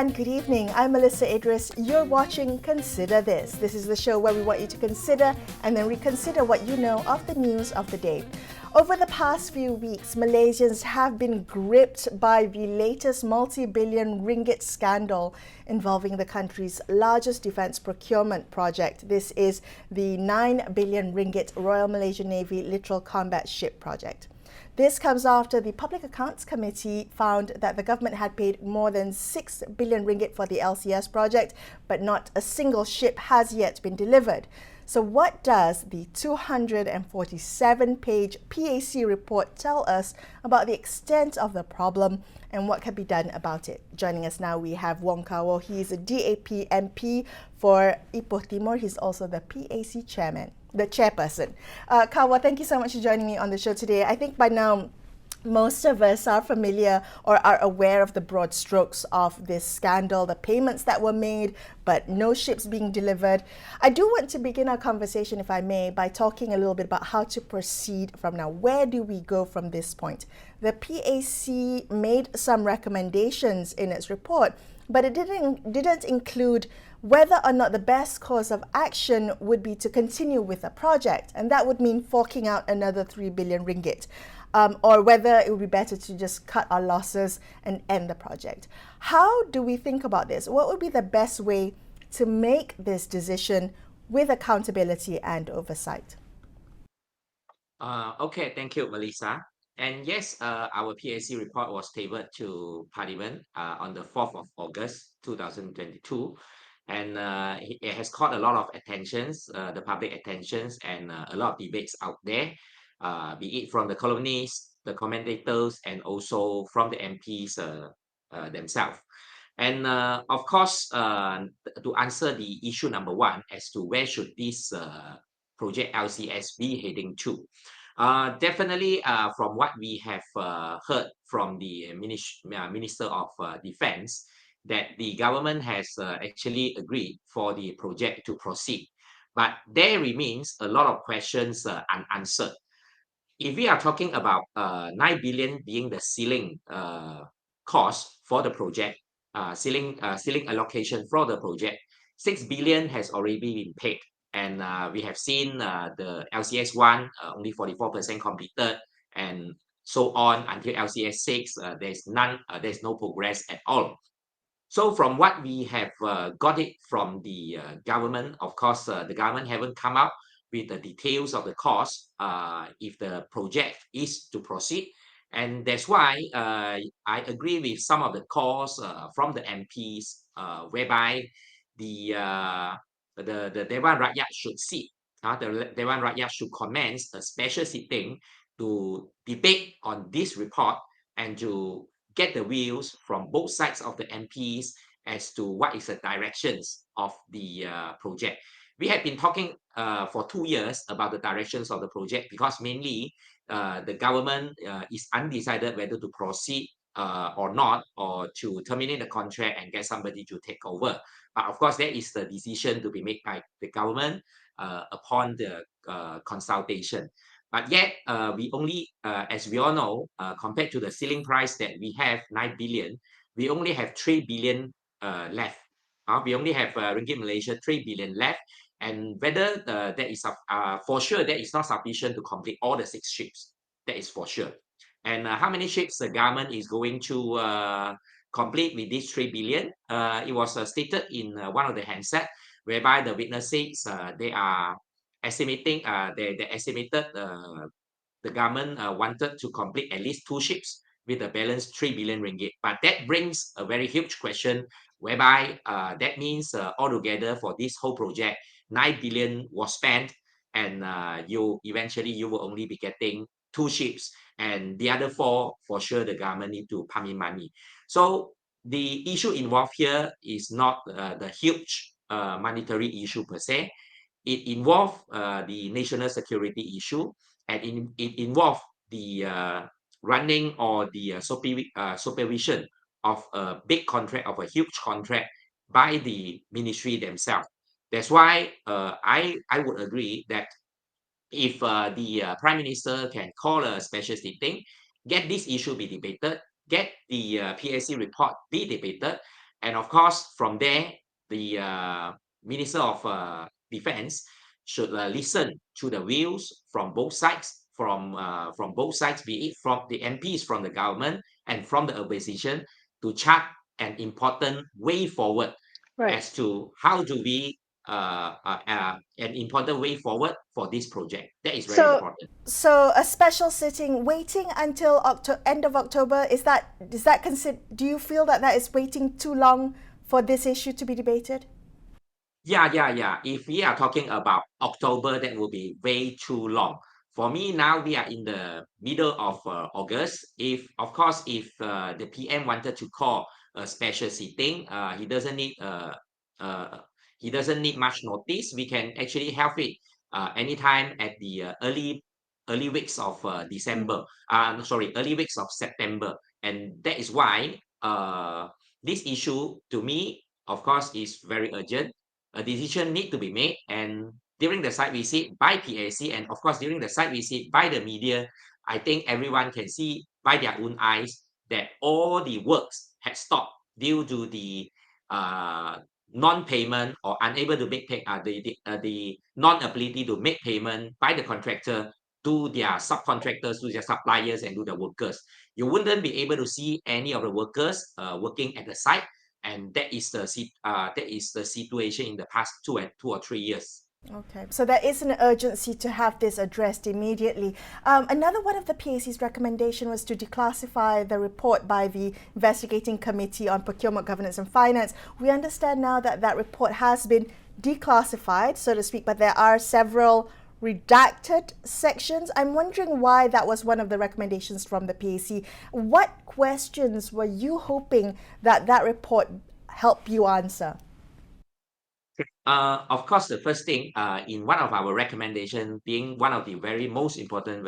and good evening. I'm Melissa Idris. You're watching Consider This. This is the show where we want you to consider and then reconsider what you know of the news of the day. Over the past few weeks, Malaysians have been gripped by the latest multi-billion ringgit scandal involving the country's largest defence procurement project. This is the 9 billion ringgit Royal Malaysian Navy Littoral Combat Ship project. This comes after the Public Accounts Committee found that the government had paid more than 6 billion ringgit for the LCS project, but not a single ship has yet been delivered. So what does the 247-page PAC report tell us about the extent of the problem and what can be done about it? Joining us now, we have Wong Kar-Wah. He is a DAP MP for Ipoh Timur. He's also the PAC chairman, the chairperson. Kar-Wah, thank you so much for joining me on the show today. I think by now, most of us are familiar or are aware of the broad strokes of this scandal, the payments that were made, but no ships being delivered. I do want to begin our conversation, if I may, by talking a little bit about how to proceed from now. Where do we go from this point? The PAC made some recommendations in its report, but it didn't include whether or not the best course of action would be to continue with the project, and that would mean forking out another 3 billion ringgit. Or whether it would be better to just cut our losses and end the project. How do we think about this? What would be the best way to make this decision with accountability and oversight? Okay, thank you, Melissa. And yes, our PAC report was tabled to Parliament on the 4th of August 2022. And it has caught a lot of attentions, the public attentions, and a lot of debates out there, be it from the columnists, the commentators, and also from the MPs themselves. And of course, to answer the issue number one as to where should this project LCS be heading to, definitely from what we have heard from the Minister of Defense, that the government has actually agreed for the project to proceed. But there remains a lot of questions unanswered. If we are talking about 9 billion being the ceiling cost for the project, ceiling allocation for the project, 6 billion has already been paid. And we have seen the LCS 1 only 44% completed, and so on until LCS 6, there's no progress at all. So from what we have got it from the government, of course, the government haven't come out with the details of the cost if the project is to proceed. And that's why I agree with some of the calls from the MPs, whereby the Dewan Rakyat should sit. The Dewan Rakyat should commence a special sitting to debate on this report and to get the views from both sides of the MPs as to what is the directions of the project. We have been talking for 2 years about the directions of the project because mainly the government is undecided whether to proceed or not, or to terminate the contract and get somebody to take over. But of course, that is the decision to be made by the government upon the consultation. But yet, we only, as we all know, compared to the ceiling price that we have, 9 billion, we only have 3 billion left. We only have Ringgit Malaysia 3 billion left. And whether that is, for sure, that is not sufficient to complete all the 6 ships. That is for sure. And how many ships the government is going to complete with this 3 billion? It was stated in one of the handset, whereby the witnesses, they are estimating, they estimated the government wanted to complete at least 2 ships with a balance 3 billion ringgit. But that brings a very huge question, whereby that means altogether for this whole project, 9 billion was spent, and you will only be getting 2 ships, and the other 4, for sure, the government need to pump in money. So the issue involved here is not the huge monetary issue per se. It involved the national security issue, and it involved the running or the supervision of a big contract, of a huge contract by the ministry themselves. That's why I would agree that if the Prime Minister can call a special sitting, get this issue be debated, get the PAC report be debated, And of course, from there, the Minister of Defense should listen to the views from both sides, from both sides, be it from the MPs from the government and from the opposition, to chart an important way forward Right. as to how do we an important way forward for this project. That is very So, important. so a special sitting waiting until end of October, is that do you feel that that is waiting too long for this issue to be debated? Yeah. If we are talking about October, that will be way too long. For me, now we are in the middle of August. If, of course, if the PM wanted to call a special sitting, uh, he doesn't need much notice. We can actually have it anytime at the early weeks of December. Sorry, early weeks of September, and that is why this issue to me, of course, is very urgent. A decision need to be made, and during the site visit by PAC, and of course during the site visit by the media, I think everyone can see by their own eyes that all the works had stopped due to the uh, non-payment or unable to make the non-ability to make payment by the contractor to their subcontractors, to their suppliers, and to the workers. You wouldn't be able to see any of the workers working at the site, and that is the situation in the past 2 or 3 years. Okay, so there is an urgency to have this addressed immediately. Another one of the PAC's recommendation was to declassify the report by the Investigating Committee on Procurement, Governance and Finance. We understand now that that report has been declassified, so to speak, but there are several redacted sections. I'm wondering why that was one of the recommendations from the PAC. What questions were you hoping that that report helped you answer? Of course, the first thing in one of our recommendation, being one of the very most important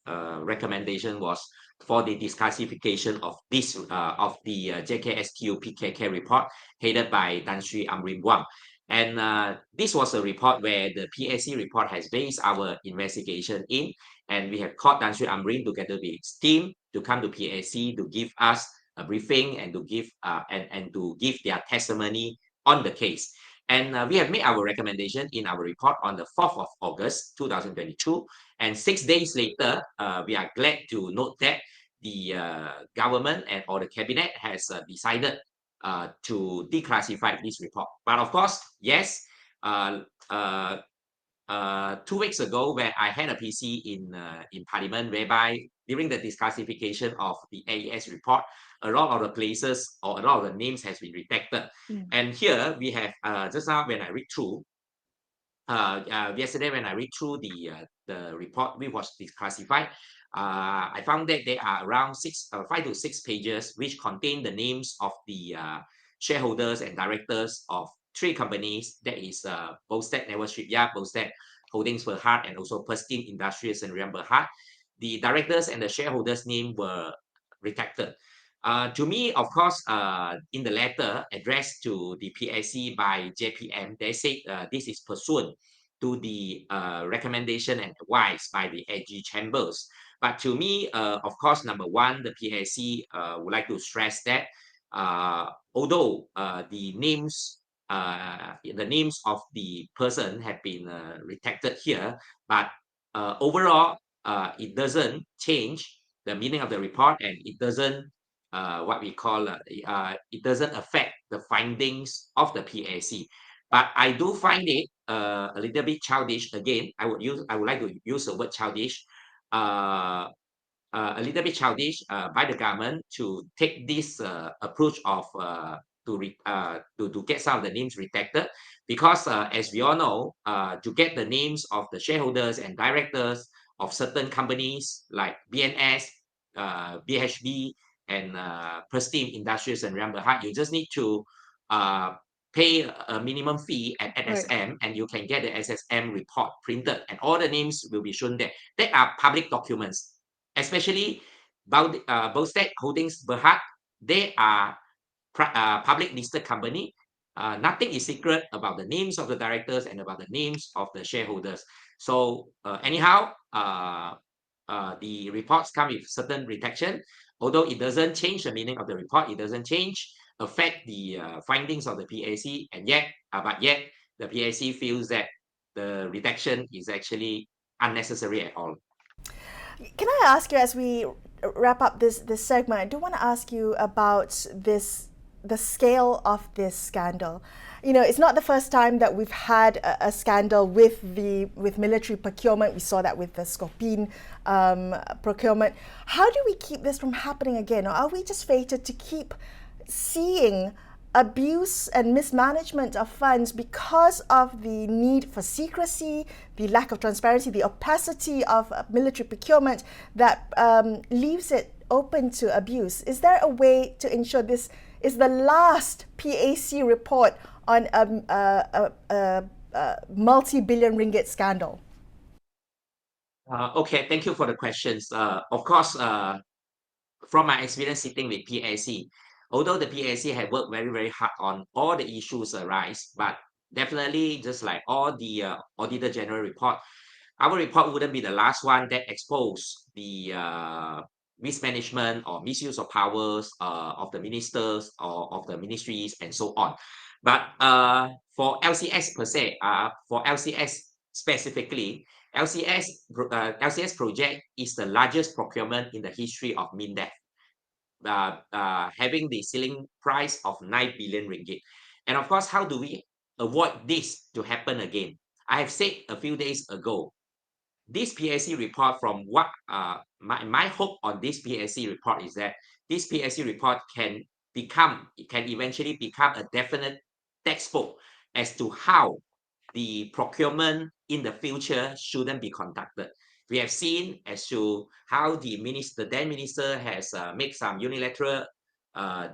recommendation, was for the disclassification of this of the JKSQ PKK report headed by Tan Sri Amrin Wang. And this was a report where the PAC report has based our investigation in, and we have called Tan Sri Amrin together with his team to come to PAC to give us a briefing and to give and to give their testimony on the case. And we have made our recommendation in our report on the 4th of August 2022. And 6 days later, we are glad to note that the government and or the cabinet has decided to declassify this report. But of course, yes, uh, uh, 2 weeks ago, where I had a PC in Parliament, whereby during the disclassification of the AES report, a lot of the places or a lot of the names has been redacted. And here we have just now when I read through yesterday when I read through the report which was declassified, I found that there are around 5 to 6 pages which contain the names of the shareholders and directors of 3 companies. That is Bosted Network Shipyard, Bosted Holdings Berhad, and also Pristine Industries and Riam Berhad. The directors and the shareholders' name were redacted. To me, of course, in the letter addressed to the PAC by JPM, they said this is pursuant to the recommendation and advice by the AG chambers. But to me, of course, number one, the PAC would like to stress that although the names of the person have been redacted here, but overall, it doesn't change the meaning of the report, and it doesn't what we call it doesn't affect the findings of the PAC. But I do find it a little bit childish. Again, I would like to use the word childish. A little bit childish by the government to take this approach of to get some of the names redacted, because as we all know, to get the names of the shareholders and directors of certain companies like BNS, BHB, and Pristine Industries and Riam Berhad, you just need to pay a minimum fee at SSM, and you can get the SSM report printed, and all the names will be shown there. They are public documents, especially Bosted Holdings Berhad. They are public listed company. Nothing is secret about the names of the directors and about the names of the shareholders. So anyhow, the reports come with certain redaction. Although it doesn't change the meaning of the report, it doesn't change affect the findings of the PAC, and yet the PAC feels that the reduction is actually unnecessary at all. Can I ask you, as we wrap up this segment, I do want to ask you about the scale of this scandal. You know, it's not the first time that we've had a scandal with military procurement. We saw that with the Scorpion procurement. How do we keep this from happening again? Or are we just fated to keep seeing abuse and mismanagement of funds because of the need for secrecy, the lack of transparency, the opacity of military procurement that leaves it open to abuse? Is there a way to ensure this is the last PAC report on a multi-billion ringgit scandal? Okay, thank you for the questions. Of course, from my experience sitting with PAC, although the PAC had worked very, very hard on all the issues arise, but definitely just like all the Auditor General report, our report wouldn't be the last one that exposed the mismanagement or misuse of powers of the ministers or of the ministries and so on. But for LCS per se, for LCS specifically, LCS project is the largest procurement in the history of MINDEF, having the ceiling price of 9 billion ringgit. And of course, how do we avoid this to happen again? I have said a few days ago, this PAC report, from what my hope on this PAC report is that this PAC report can eventually become a definite textbook as to how the procurement in the future shouldn't be conducted. We have seen as to how the then minister has made some unilateral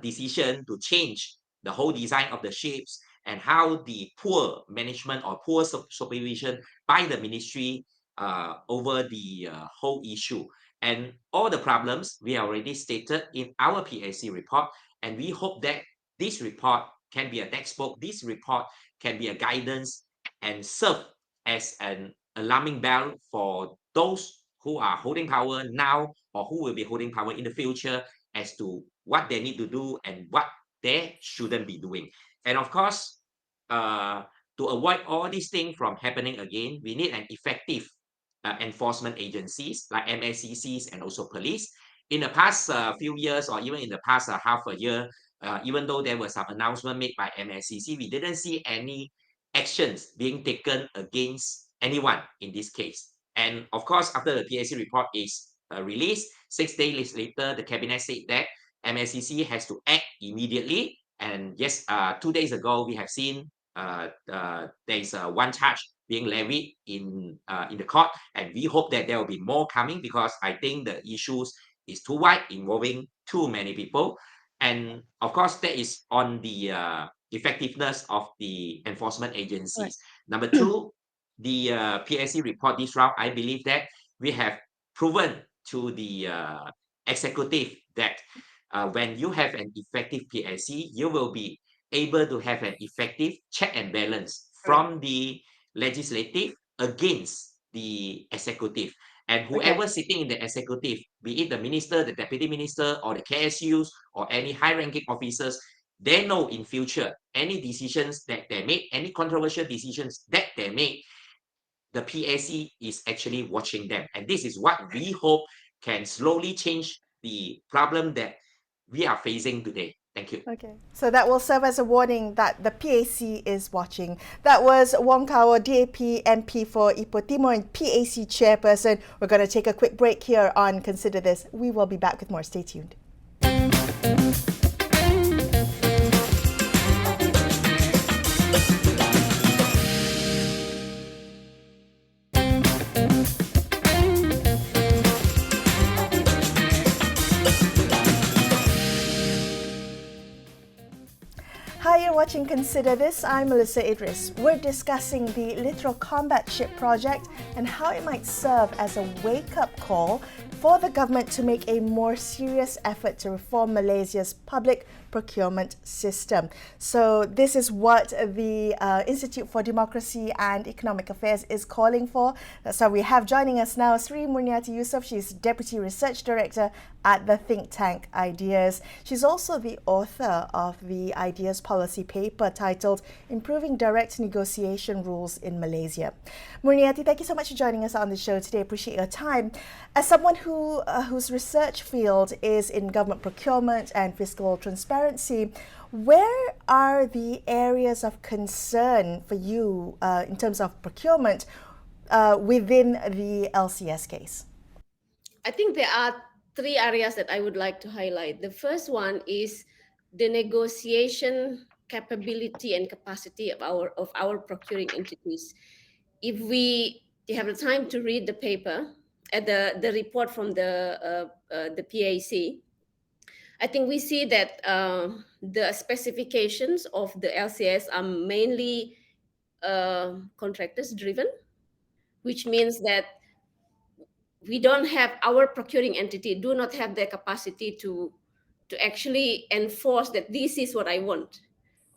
decision to change the whole design of the ships, and how the poor management or poor supervision by the ministry over the whole issue. And all the problems we already stated in our PAC report, and we hope that this report can be a textbook, this report can be a guidance and serve as an alarming bell for those who are holding power now or who will be holding power in the future as to what they need to do and what they shouldn't be doing. And of course, to avoid all these things from happening again, we need an effective enforcement agencies like MSCCs and also police. In the past few years, or even in the past half a year, even though there was some announcement made by MSCC, we didn't see any actions being taken against anyone in this case. And of course, after the PAC report is released, 6 days later, the cabinet said that MSCC has to act immediately. And yes, 2 days ago, we have seen there is one charge being levied in the court, and we hope that there will be more coming, because I think the issues is too wide, involving too many people. And of course, that is on the effectiveness of the enforcement agencies. Right. Number two, the PAC report this round, I believe that we have proven to the executive that when you have an effective PAC, you will be able to have an effective check and balance from the legislative against the executive. And whoever sitting in the executive, be it the minister, the deputy minister, or the KSUs, or any high-ranking officers, they know in future any decisions that they make, any controversial decisions that they make, the PAC is actually watching them. And this is what we hope can slowly change the problem that we are facing today. Thank you. Okay, so that will serve as a warning that the PAC is watching. That was Wong Kar-Wah, DAP MP for Ipoh Timur and PAC chairperson. We're going to take a quick break here on Consider This. We will be back with more. Stay tuned. watching Consider This. I'm Melissa Idris. We're discussing the Littoral Combat Ship project and how it might serve as a wake-up call for the government to make a more serious effort to reform Malaysia's public procurement system. So this is what the Institute for Democracy and Economic Affairs is calling for. That's why we have joining us now Sri Murniati Yusof. She's Deputy Research Director at the think tank Ideas. She's also the author of the Ideas policy paper titled Improving Direct Negotiation Rules in Malaysia. Murniati, thank you so much for joining us on the show today. Appreciate your time. As someone whose research field is in government procurement and fiscal transparency, where are the areas of concern for you in terms of procurement within the LCS case? I think there are three areas that I would like to highlight. The first one is the negotiation capability and capacity of our procuring entities. If we have the time to read the paper, the report from the PAC, I think we see that the specifications of the LCS are mainly contractors driven, which means that we don't have, our procuring entity do not have the capacity to actually enforce that this is what I want.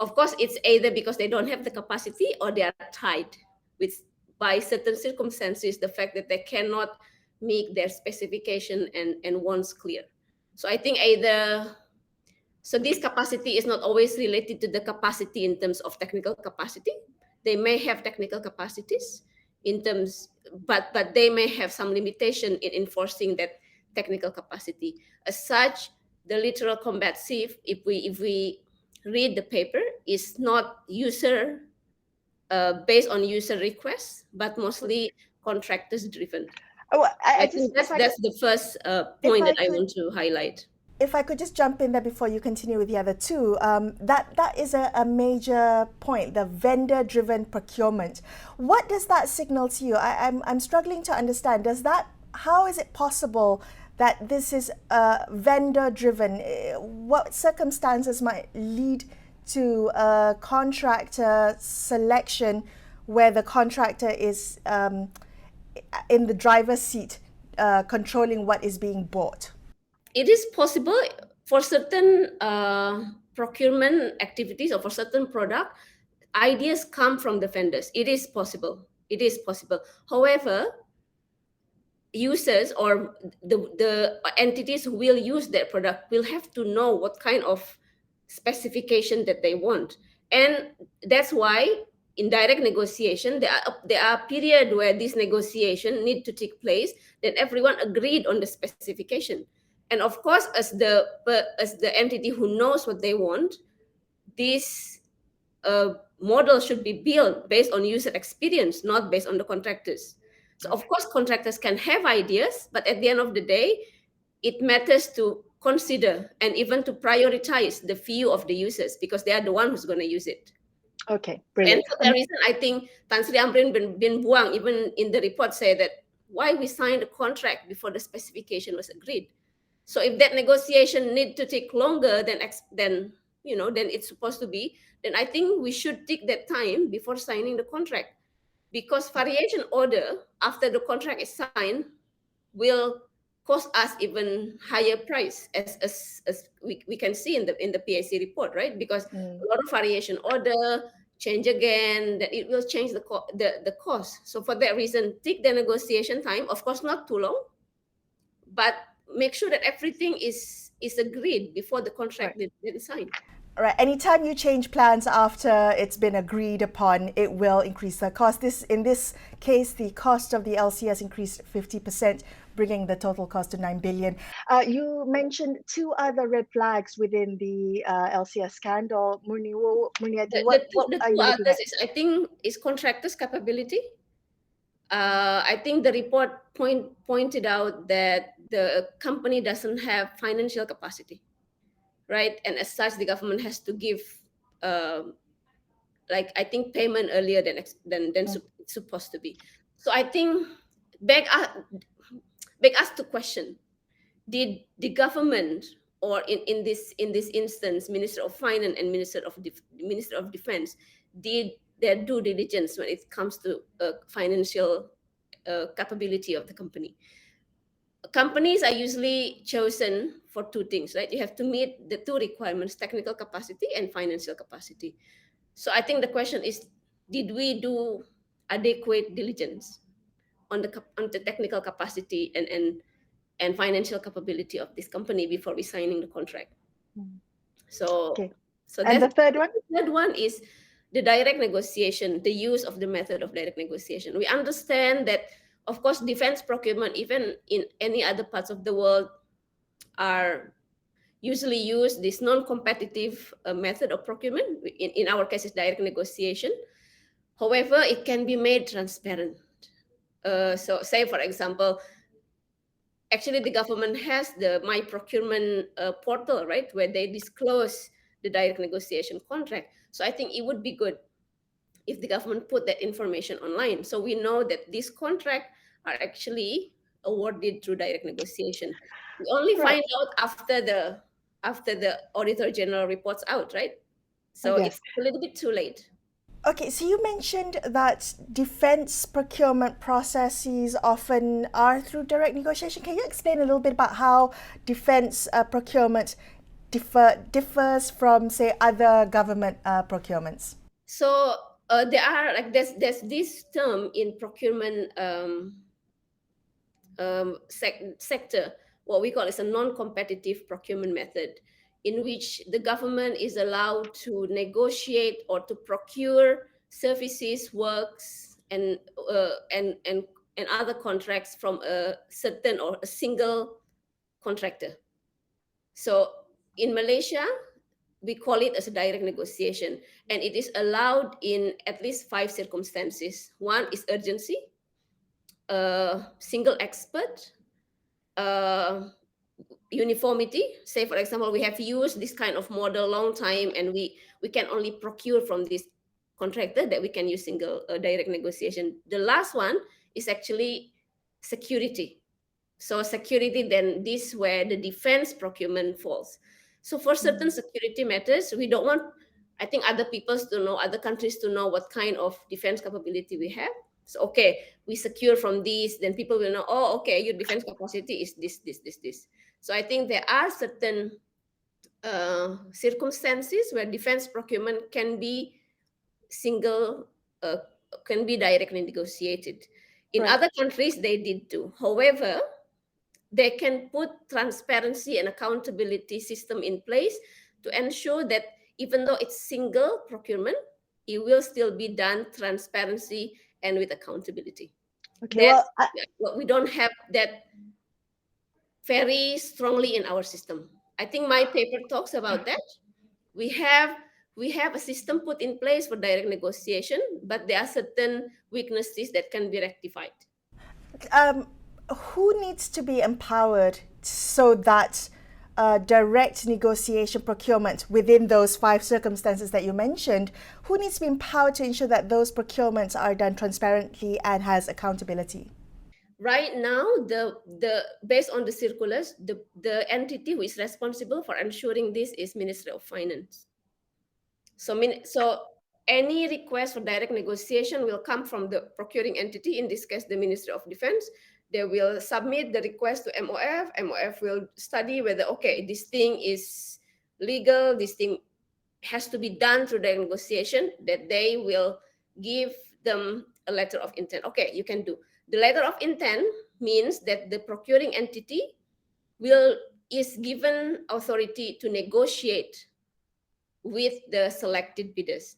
Of course, it's either because they don't have the capacity or they are tied with by certain circumstances, the fact that they cannot make their specification and wants clear. So I think so this capacity is not always related to the capacity in terms of technical capacity. They may have technical capacities in terms, but they may have some limitation in enforcing that technical capacity. As such, the littoral combat ship, if we read the paper, is not user based on user requests, but mostly contractors driven. I think that's the first point that I want to highlight. If I could just jump in there before you continue with the other two, that is a major point, the vendor-driven procurement. What does that signal to you? I'm struggling to understand. How is it possible that this is vendor-driven? What circumstances might lead to a contractor selection where the contractor is in the driver's seat, controlling what is being bought? It is possible for certain procurement activities or for certain product, ideas come from the vendors. It is possible. It is possible. However, users or the entities who will use that product will have to know what kind of specification that they want. And that's why in direct negotiation, there are periods where this negotiation need to take place, that everyone agreed on the specification. And of course, as the entity who knows what they want, this model should be built based on user experience, not based on the contractors. So of course, contractors can have ideas, but at the end of the day, it matters to consider and even to prioritize the view of the users, because they are the one who's going to use it. Okay, brilliant. And for that reason, I think Tan Sri Amrin bin Buang, even in the report, say that why we signed a contract before the specification was agreed. So if that negotiation need to take longer than it's supposed to be, then I think we should take that time before signing the contract, because variation order after the contract is signed will cost us even higher price, as we can see in the PAC report, right? Because a lot of variation order change again, that it will change the cost. So for that reason, take the negotiation time. Of course, not too long, but make sure that everything is agreed before the contract is signed. Right. Anytime you change plans after it's been agreed upon, it will increase the cost. In this case, the cost of the LCS increased 50%, bringing the total cost to 9 billion. You mentioned two other red flags within the LCS scandal. Murniati, what are you looking at? I think is contractors' capability. I think the report pointed out that the company doesn't have financial capacity, right? And as such, the government has to give, I think, payment earlier than it's supposed to be. So I think beg us to question: did the government or in this instance, Minister of Finance and Minister of Defense did their due diligence when it comes to financial capability of the company. Companies are usually chosen for two things, right? You have to meet the two requirements: technical capacity and financial capacity. So I think the question is, did we do adequate diligence on the technical capacity and financial capability of this company before we signing the contract? So Okay. so And that's the third one? the third one is the direct negotiation, the use of the method of direct negotiation. We understand that, of course, defense procurement, even in any other parts of the world, are usually use this non-competitive method of procurement. In our case, it's direct negotiation. However, it can be made transparent. So say, for example, actually the government has the My Procurement portal, right, where they disclose the direct negotiation contract. So I think it would be good if the government put that information online, so we know that these contracts are actually awarded through direct negotiation. We only Right. find out after the Auditor General reports out, right? So Yes. it's a little bit too late. Okay, so you mentioned that defense procurement processes often are through direct negotiation. Can you explain a little bit about how defense procurement differs from, say, other government procurements? So there are like there's this term in procurement sector, what we call is a non-competitive procurement method, in which the government is allowed to negotiate or to procure services, works, and other contracts from a certain or a single contractor. So in Malaysia, we call it as a direct negotiation, and it is allowed in at least 5 circumstances. One is urgency, single expert, uniformity. Say, for example, we have used this kind of model long time, and we can only procure from this contractor, that we can use single direct negotiation. The last one is actually security. So security, then this where the defense procurement falls. So for certain security matters, we don't want, I think, other peoples to know, other countries to know what kind of defense capability we have. So okay, we secure from these, then people will know, oh, okay, your defense capacity is this. So I think there are certain circumstances where defense procurement can be single, can be directly negotiated. In Right. other countries, they did too. However, they can put transparency and accountability system in place to ensure that even though it's single procurement, it will still be done transparency and with accountability. Okay, That's well, what we don't have that very strongly in our system. I think my paper talks about that. We have a system put in place for direct negotiation, but there are certain weaknesses that can be rectified. um, who needs to be empowered so that direct negotiation procurement within those 5 circumstances that you mentioned, who needs to be empowered to ensure that those procurements are done transparently and has accountability? Right now, the based on the circulars, the entity who is responsible for ensuring this is Ministry of Finance. So any request for direct negotiation will come from the procuring entity, in this case, the Ministry of Defense. They will submit the request to MOF. MOF will study whether, okay, this thing is legal, this thing has to be done through the negotiation, that they will give them a letter of intent. Okay, you can do. The letter of intent means that the procuring entity is given authority to negotiate with the selected bidders.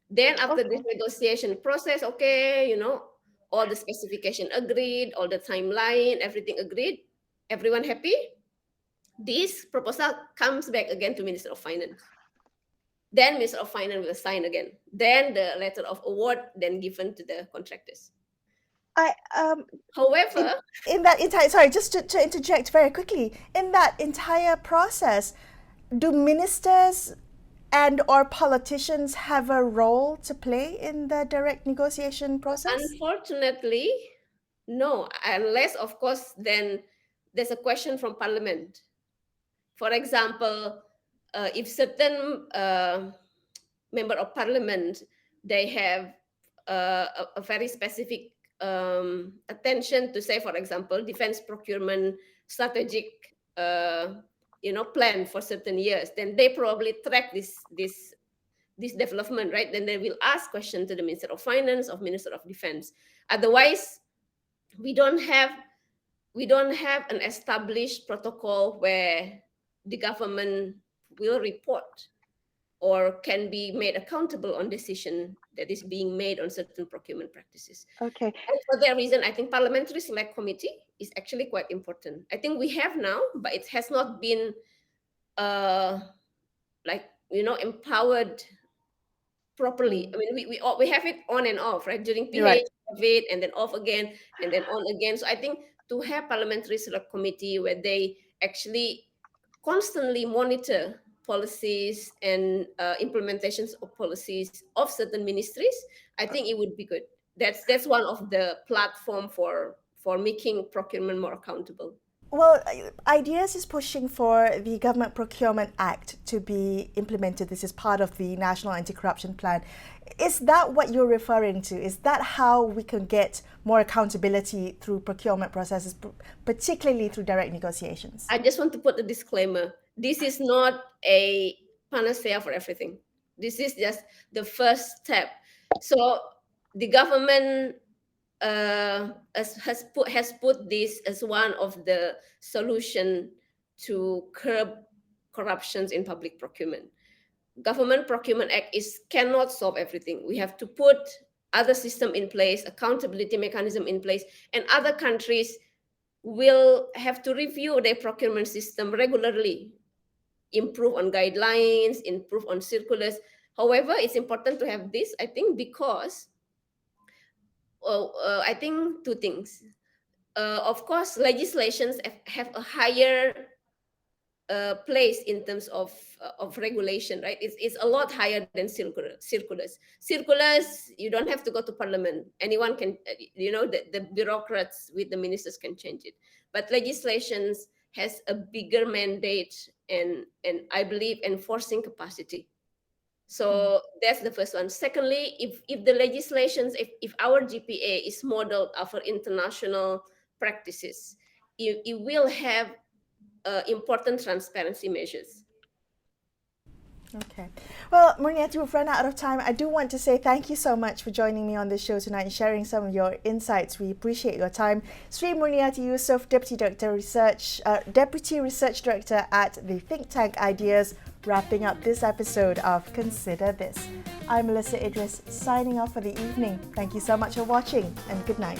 Then after this negotiation process, okay, all the specification agreed, all the timeline, everything agreed, everyone happy, this proposal comes back again to Minister of Finance. Then Minister of Finance will sign again. Then the letter of award then given to the contractors. However, in that entire, sorry, just to interject very quickly, in that entire process, do ministers and or politicians have a role to play in the direct negotiation process? Unfortunately, no, unless, of course, then there's a question from Parliament. For example, if certain member of parliament, they have a very specific attention to, say, for example, defense procurement strategic plan for certain years, then they probably track this development, right? Then they will ask questions to the Minister of Finance, of Minister of Defense. Otherwise, we don't have an established protocol where the government will report or can be made accountable on decision that is being made on certain procurement practices. Okay. And for that reason, I think Parliamentary Select Committee is actually quite important. I think we have now, but it has not been empowered properly. I mean, we have it on and off, right? During PH, Right. have it, and then off again, and then on again. So I think to have Parliamentary Select Committee where they actually constantly monitor policies and implementations of policies of certain ministries, I think it would be good. That's one of the platform for making procurement more accountable. Well, Ideas is pushing for the Government Procurement Act to be implemented. This is part of the National Anti-Corruption Plan. Is that what you're referring to? Is that how we can get more accountability through procurement processes, particularly through direct negotiations? I just want to put a disclaimer. This is not a panacea for everything. This is just the first step. So the government has put this as one of the solution to curb corruptions in public procurement. Government Procurement Act cannot solve everything. We have to put other system in place, accountability mechanism in place, and other countries will have to review their procurement system regularly, improve on guidelines, improve on circulars. However, it's important to have this, I think, because I think two things. Of course, legislations have a higher place in terms of regulation, right? It's a lot higher than circulars. Circulars, you don't have to go to parliament. Anyone can, the bureaucrats with the ministers can change it. But legislations has a bigger mandate and I believe enforcing capacity. So that's the first one. Secondly, if the legislations, if our GPA is modeled after international practices, it will have important transparency measures. Okay. Well, Murniati, we've run out of time. I do want to say thank you so much for joining me on the show tonight and sharing some of your insights. We appreciate your time. Sri Murniati Yusof, Deputy Research Director at the think tank Ideas, wrapping up this episode of Consider This. I'm Melissa Idris, signing off for the evening. Thank you so much for watching and good night.